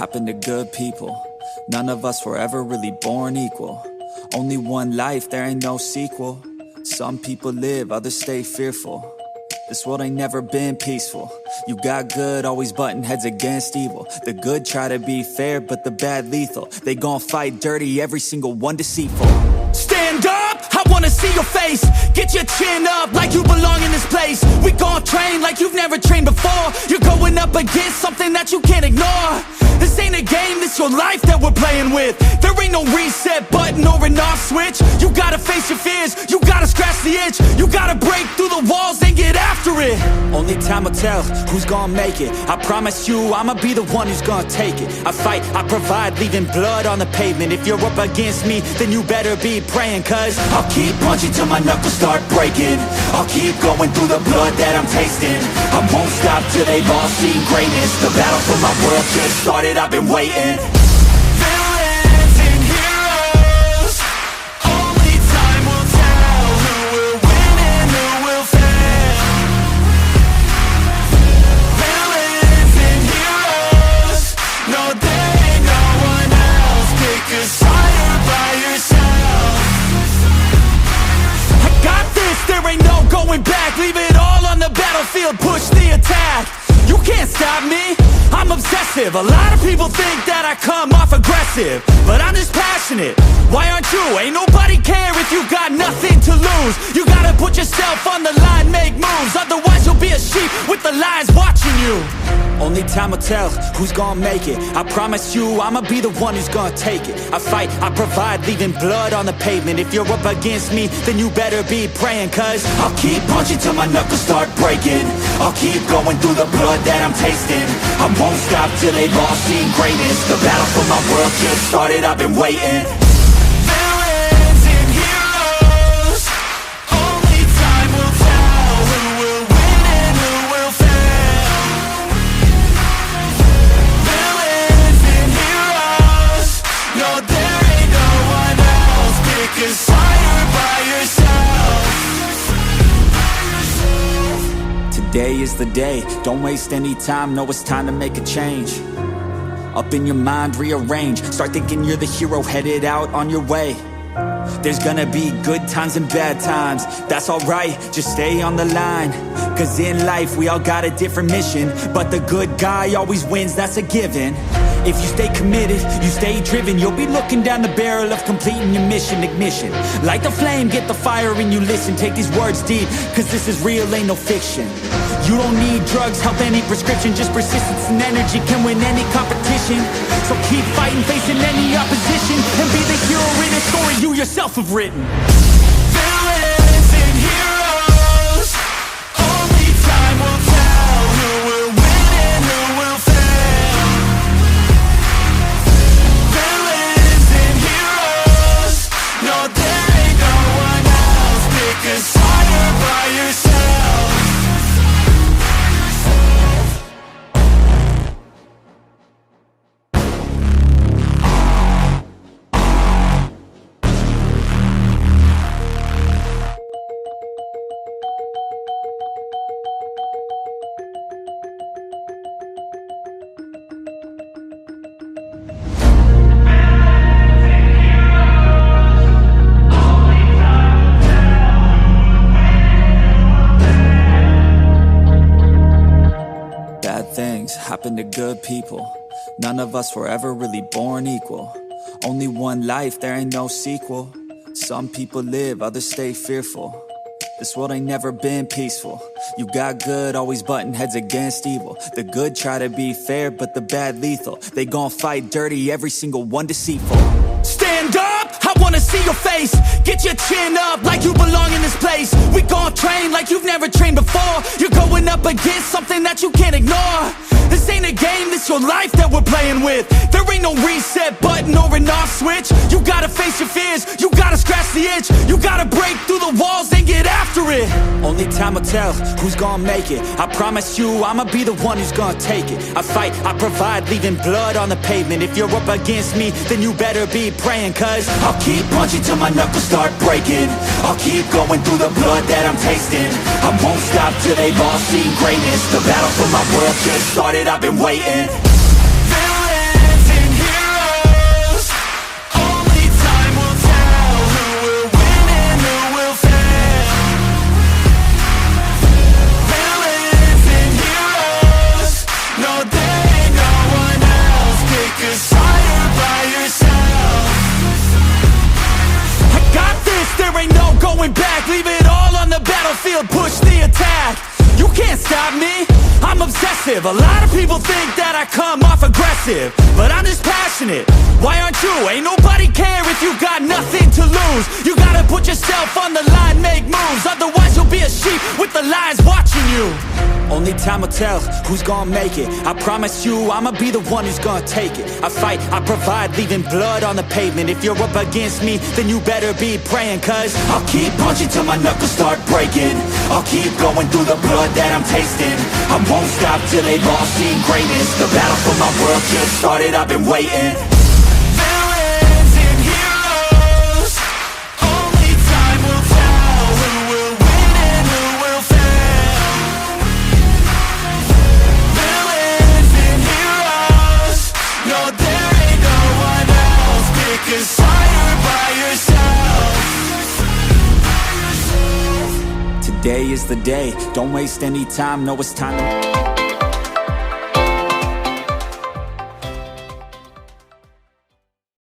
happen to good people. None of us were ever really born equal. Only one life, there ain't no sequel. Some people live, others stay fearful. This world ain't never been peaceful. You got good, always butting heads against evil. The good try to be fair, but the bad lethal. They gon' fight dirty, every single one deceitful. Stand up, I wanna see your face. Get your chin up like you belong in this place. We gon' train like you've never trained before. You're going up against something that you can't ignore. This ain't a game, this your life that we're playing with. There ain't no reset button or an off switch. You gotta face your fears, you gotta scratch the itch. You gotta break through the walls and get after it. Only time will tell who's gonna make it. I promise you, I'ma be the one who's gonna take it. I fight, I provide, leaving blood on the pavement. If you're up against me, then you better be praying. Cause I'll keep punching till my knuckles start breaking. I'll keep going through the blood that I'm tasting. I won't stop till they've all seen greatness. The battle for my world just started, I've been waiting. Villains and heroes, only time will tell who will win and who will fail. Villains and heroes, no there ain't no one else. Pick a side by yourself. I got this, there ain't no going back. Leave it all on the battlefield, push the attack. You can't stop me, I'm obsessive. A lot of people think that I come off aggressive, but I'm just passionate. Why aren't you? Ain't nobody care if you got nothing to lose. You gotta put yourself on the line, make moves. Otherwise you'll be a sheep with the lions watching you. Only time will tell who's gonna make it. I promise you, I'ma be the one who's gonna take it. I fight, I provide, leaving blood on the pavement. If you're up against me, then you better be praying. Cause I'll keep punching till my knuckles start breaking. I'll keep going through the blood that I'm tasting. I won't stop till they've all seen greatness. The battle for my world just started, I've been waiting. Villains and heroes, only time will tell who will win and who will fail. Villains and heroes, no there ain't no one else. Pick a side by yourself. Today is the day, don't waste any time. Know it's time to make a change. Up in your mind, rearrange. Start thinking you're the hero headed out on your way. There's gonna be good times and bad times. That's alright, just stay on the line. Cause in life we all got a different mission, but the good guy always wins, that's a given. If you stay committed, you stay driven, you'll be looking down the barrel of completing your mission. Ignition, light the flame, get the fire and you listen. Take these words deep, cause this is real, ain't no fiction. You don't need drugs, help any prescription. Just persistence and energy can win any competition. So keep fighting, facing any opposition, and be the hero in a story you yourself have written. Villains and heroes, only time will tell who will win and who will fail. Villains and heroes, no there ain't no one else. Pick a side by yourself. Things happen to good people. None of us were ever really born equal. Only one life, there ain't no sequel. Some people live, others stay fearful. This world ain't never been peaceful. You got good, always butting heads against evil. The good try to be fair, but the bad lethal. They gon' fight dirty, every single one deceitful. Stand up, I wanna see your face. Get your chin up like you belong in this place. We gon' train like you've never trained before. You're going up against something that you can't ignore. This ain't a game, this your life that we're playing with. There ain't no reset button or an off switch. You gotta face your fears, you gotta scratch the itch. You gotta break through the walls and get after it. Only time will tell who's gonna make it. I promise you, I'ma be the one who's gonna take it. I fight, I provide, leaving blood on the pavement. If you're up against me, then you better be praying. Cause I'll keep punching till my knuckles start breaking. I'll keep going through the blood that I'm tasting. I won't stop till they've all seen greatness. The battle for my world just started, I've been waiting. Villains going back, leave it all on the battlefield, push the attack. You can't stop me, I'm obsessive. A lot of people think that I come off aggressive, but I'm just passionate. Why aren't you? Ain't nobody care if you got nothing to lose. You gotta put yourself on the line, make moves, otherwise you'll be a sheep with the lions watching you. Only time will tell who's gonna make it. I promise you, I'ma be the one who's gonna take it. I fight, I provide, leaving blood on the pavement. If you're up against me, then you better be praying, cause I'll keep punching till my knuckles start breaking. I'll keep going through the blood that I'm tasting. I won't stop till they've all seen greatness. The battle for my world just started, I've been waiting. Villains and heroes, only time will tell who will win and who will fail. Villains and heroes, no, there ain't no one else. Pick a side by yourself. Today is the day, don't waste any time, no, it's time to